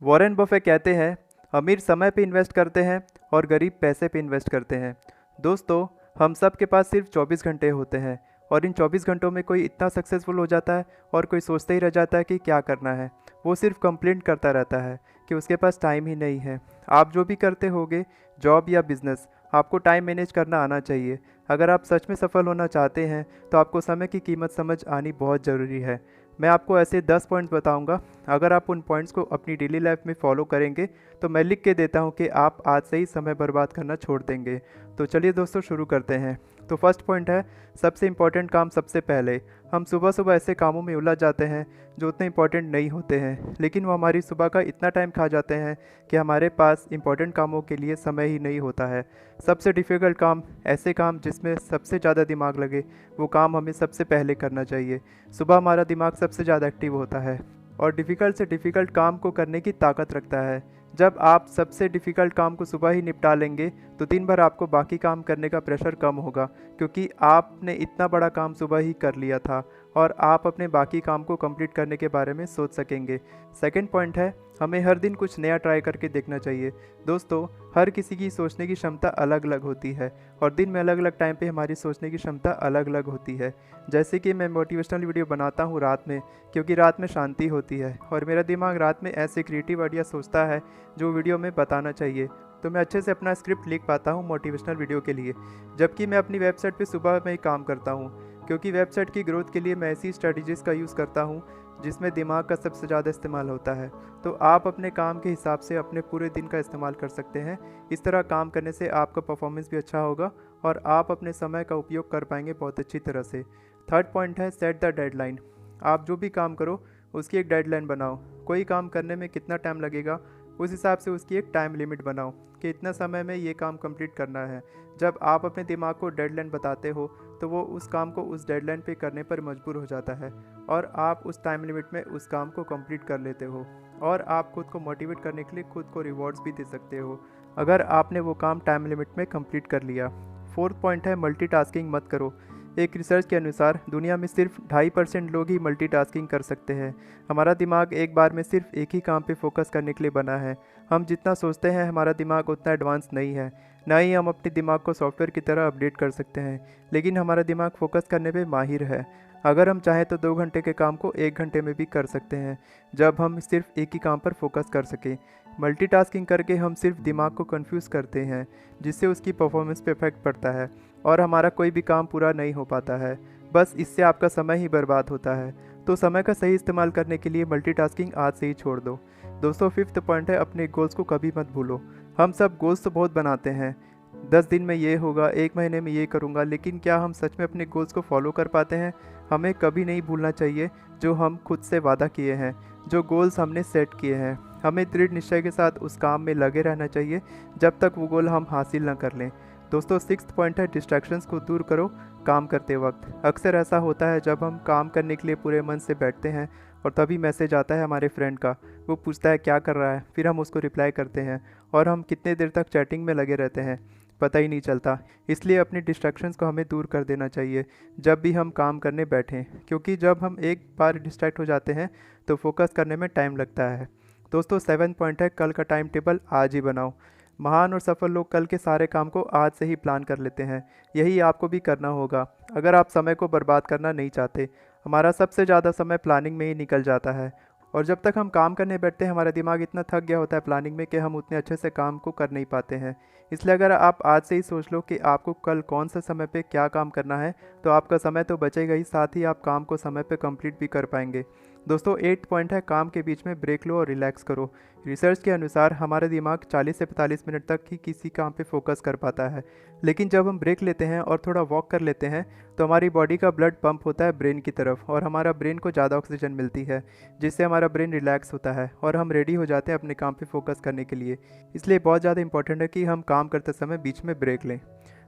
Warren Buffett कहते हैं, अमीर समय पे इन्वेस्ट करते हैं और गरीब पैसे पे इन्वेस्ट करते हैं। दोस्तों, हम सब के पास सिर्फ 24 घंटे होते हैं और इन 24 घंटों में कोई इतना सक्सेसफुल हो जाता है और कोई सोचते ही रह जाता है कि क्या करना है। वो सिर्फ कंप्लेंट करता रहता है कि उसके पास टाइम ही नहीं है। आप जो भी करते होगे, जॉब या बिजनेस, आपको टाइम मैनेज करना आना चाहिए। अगर आप सच में सफल होना चाहते हैं तो आपको समय की कीमत समझ आनी बहुत ज़रूरी है। मैं आपको ऐसे 10 पॉइंट्स बताऊंगा। अगर आप उन पॉइंट्स को अपनी डेली लाइफ में फॉलो करेंगे तो मैं लिख के देता हूं कि आप आज से ही समय बर्बाद करना छोड़ देंगे। तो चलिए दोस्तों, शुरू करते हैं। तो फर्स्ट पॉइंट है, सबसे इम्पॉर्टेंट काम सबसे पहले। हम सुबह सुबह ऐसे कामों में उलझ जाते हैं जो उतने इम्पॉर्टेंट नहीं होते हैं, लेकिन वो हमारी सुबह का इतना टाइम खा जाते हैं कि हमारे पास इम्पॉर्टेंट कामों के लिए समय ही नहीं होता है। सबसे डिफ़िकल्ट काम, ऐसे काम जिसमें सबसे ज़्यादा दिमाग लगे, वो काम हमें सबसे पहले करना चाहिए। सुबह हमारा दिमाग सबसे ज़्यादा एक्टिव होता है और डिफ़िकल्ट से डिफ़िकल्ट काम को करने की ताकत रखता है। जब आप सबसे डिफ़िकल्ट काम को सुबह ही निपटा लेंगे तो दिन भर आपको बाकी काम करने का प्रेशर कम होगा, क्योंकि आपने इतना बड़ा काम सुबह ही कर लिया था और आप अपने बाकी काम को कंप्लीट करने के बारे में सोच सकेंगे। सेकंड पॉइंट है, हमें हर दिन कुछ नया ट्राई करके देखना चाहिए। दोस्तों, हर किसी की सोचने की क्षमता अलग अलग होती है और दिन में अलग अलग टाइम पे हमारी सोचने की क्षमता अलग अलग होती है। जैसे कि मैं मोटिवेशनल वीडियो बनाता हूँ रात में, क्योंकि रात में शांति होती है और मेरा दिमाग रात में ऐसे क्रिएटिव आइडिया सोचता है जो वीडियो में बताना चाहिए, तो मैं अच्छे से अपना स्क्रिप्ट लिख पाता हूँ मोटिवेशनल वीडियो के लिए। जबकि मैं अपनी वेबसाइट पे सुबह में ही काम करता हूँ, क्योंकि वेबसाइट की ग्रोथ के लिए मैं ऐसी स्ट्रेटजीज़ का यूज़ करता हूँ जिसमें दिमाग का सबसे ज़्यादा इस्तेमाल होता है। तो आप अपने काम के हिसाब से अपने पूरे दिन का इस्तेमाल कर सकते हैं। इस तरह काम करने से आपका परफॉर्मेंस भी अच्छा होगा और आप अपने समय का उपयोग कर पाएंगे बहुत अच्छी तरह से। थर्ड पॉइंट है, सेट द डेडलाइन। आप जो भी काम करो उसकी एक डेडलाइन बनाओ। कोई काम करने में कितना टाइम लगेगा, उस हिसाब से उसकी एक टाइम लिमिट बनाओ कि इतना समय में ये काम कंप्लीट करना है। जब आप अपने दिमाग को डेडलाइन बताते हो तो वो उस काम को उस डेडलाइन पे करने पर मजबूर हो जाता है और आप उस टाइम लिमिट में उस काम को कंप्लीट कर लेते हो। और आप खुद को मोटिवेट करने के लिए खुद को रिवॉर्ड्स भी दे सकते हो अगर आपने वो काम टाइम लिमिट में कंप्लीट कर लिया। फोर्थ पॉइंट है, मल्टीटास्किंग मत करो। एक रिसर्च के अनुसार दुनिया में सिर्फ 2.5% लोग ही मल्टीटास्किंग कर सकते हैं। हमारा दिमाग एक बार में सिर्फ एक ही काम पे फोकस करने के लिए बना है। हम जितना सोचते हैं हमारा दिमाग उतना एडवांस नहीं है, ना ही हम अपने दिमाग को सॉफ्टवेयर की तरह अपडेट कर सकते हैं, लेकिन हमारा दिमाग फोकस करने पे माहिर है। अगर हम चाहें तो 2 घंटे के काम को 1 घंटे में भी कर सकते हैं, जब हम सिर्फ एक ही काम पर फोकस कर सकें। मल्टीटास्किंग करके हम सिर्फ दिमाग को कंफ्यूज करते हैं, जिससे उसकी परफॉर्मेंस पे इफेक्ट पड़ता है और हमारा कोई भी काम पूरा नहीं हो पाता है। बस इससे आपका समय ही बर्बाद होता है। तो समय का सही इस्तेमाल करने के लिए मल्टीटास्किंग आज से ही छोड़ दो। दोस्तों, फिफ्थ पॉइंट है, अपने गोल्स को कभी मत भूलो। हम सब गोल्स तो बहुत बनाते हैं, 10 दिन में ये होगा, 1 महीने में ये करूँगा, लेकिन क्या हम सच में अपने गोल्स को फॉलो कर पाते हैं? हमें कभी नहीं भूलना चाहिए जो हम खुद से वादा किए हैं, जो गोल्स हमने सेट किए हैं। हमें दृढ़ निश्चय के साथ उस काम में लगे रहना चाहिए जब तक वो गोल हम हासिल ना कर लें। दोस्तों, सिक्स्थ पॉइंट है, डिस्ट्रैक्शंस को दूर करो काम करते वक्त। अक्सर ऐसा होता है जब हम काम करने के लिए पूरे मन से बैठते हैं और तभी मैसेज आता है हमारे फ्रेंड का। वो पूछता है क्या कर रहा है, फिर हम उसको रिप्लाई करते हैं और हम कितने देर तक चैटिंग में लगे रहते हैं पता ही नहीं चलता। इसलिए अपनी डिस्ट्रैक्शंस को हमें दूर कर देना चाहिए जब भी हम काम करने बैठें, क्योंकि जब हम एक बार डिस्ट्रैक्ट हो जाते हैं तो फोकस करने में टाइम लगता है। दोस्तों, 7 पॉइंट है, कल का टाइम टेबल आज ही बनाओ। महान और सफल लोग कल के सारे काम को आज से ही प्लान कर लेते हैं। यही आपको भी करना होगा अगर आप समय को बर्बाद करना नहीं चाहते। हमारा सबसे ज़्यादा समय प्लानिंग में ही निकल जाता है और जब तक हम काम करने बैठते हैं हमारा दिमाग इतना थक गया होता है प्लानिंग में कि हम उतने अच्छे से काम को कर नहीं पाते हैं। इसलिए अगर आप आज से ही सोच लो कि आपको कल कौन सा समय पे क्या काम करना है, तो आपका समय तो बचेगा ही, साथ ही आप काम को समय पे कंप्लीट भी कर पाएंगे। दोस्तों, 8 पॉइंट है, काम के बीच में ब्रेक लो और रिलैक्स करो। रिसर्च के अनुसार हमारा दिमाग 40 से 45 मिनट तक ही किसी काम पे फोकस कर पाता है, लेकिन जब हम ब्रेक लेते हैं और थोड़ा वॉक कर लेते हैं तो हमारी बॉडी का ब्लड पंप होता है ब्रेन की तरफ और हमारा ब्रेन को ज़्यादा ऑक्सीजन मिलती है, जिससे हमारा ब्रेन रिलैक्स होता है और हम रेडी हो जाते हैं अपने काम पे फोकस करने के लिए। इसलिए बहुत ज़्यादा इंपॉर्टेंट है कि हम काम करते समय बीच में ब्रेक लें।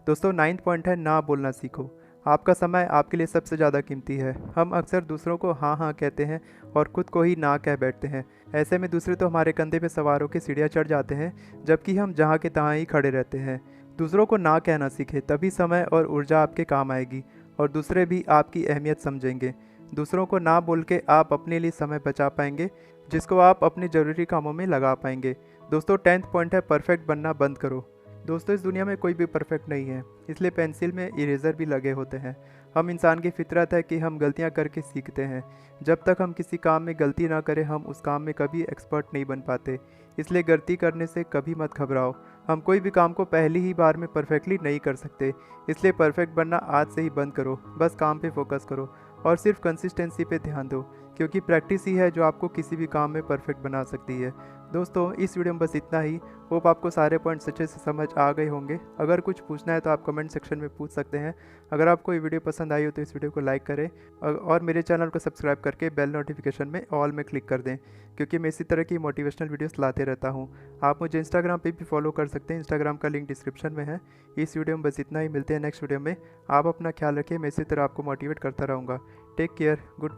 दोस्तों, 9 पॉइंट है, ना बोलना सीखो। आपका समय आपके लिए सबसे ज़्यादा कीमती है। हम अक्सर दूसरों को हाँ हाँ कहते हैं और खुद को ही ना कह बैठते हैं। ऐसे में दूसरे तो हमारे कंधे पे सवार होकर सीढ़ियाँ चढ़ जाते हैं, जबकि हम जहाँ के तहाँ ही खड़े रहते हैं। दूसरों को ना कहना सीखें, तभी समय और ऊर्जा आपके काम आएगी और दूसरे भी आपकी अहमियत समझेंगे। दूसरों को ना बोल के आप अपने लिए समय बचा पाएंगे, जिसको आप अपने ज़रूरी कामों में लगा पाएंगे। दोस्तों 10th पॉइंट है परफेक्ट बनना बंद करो। दोस्तों इस दुनिया में कोई भी परफेक्ट नहीं है, इसलिए पेंसिल में इरेज़र भी लगे होते हैं। हम इंसान की फितरत है कि हम गलतियां करके सीखते हैं। जब तक हम किसी काम में गलती ना करें हम उस काम में कभी एक्सपर्ट नहीं बन पाते। इसलिए गलती करने से कभी मत घबराओ। हम कोई भी काम को पहली ही बार में परफेक्टली नहीं कर सकते, इसलिए परफेक्ट बनना आज से ही बंद करो। बस काम पे फोकस करो और सिर्फ कंसिस्टेंसी पे ध्यान दो, क्योंकि प्रैक्टिस ही है जो आपको किसी भी काम में परफेक्ट बना सकती है। दोस्तों इस वीडियो में बस इतना ही। होप आपको सारे पॉइंट्स अच्छे से समझ आ गए होंगे। अगर कुछ पूछना है तो आप कमेंट सेक्शन में पूछ सकते हैं। अगर आपको ये वीडियो पसंद आई हो तो इस वीडियो को लाइक करें और मेरे चैनल को सब्सक्राइब करके बेल नोटिफिकेशन में ऑल में क्लिक कर दें, क्योंकि मैं इसी तरह की मोटिवेशनल वीडियोस लाते रहता हूँ। आप मुझे इंस्टाग्राम पे भी फॉलो कर सकते हैं, इंस्टाग्राम का लिंक डिस्क्रिप्शन में है। इस वीडियो में बस इतना ही। मिलते हैं नेक्स्ट वीडियो में। आप अपना ख्याल रखिए, मैं इसी तरह आपको मोटिवेट करता रहूँगा। Take care, good bye.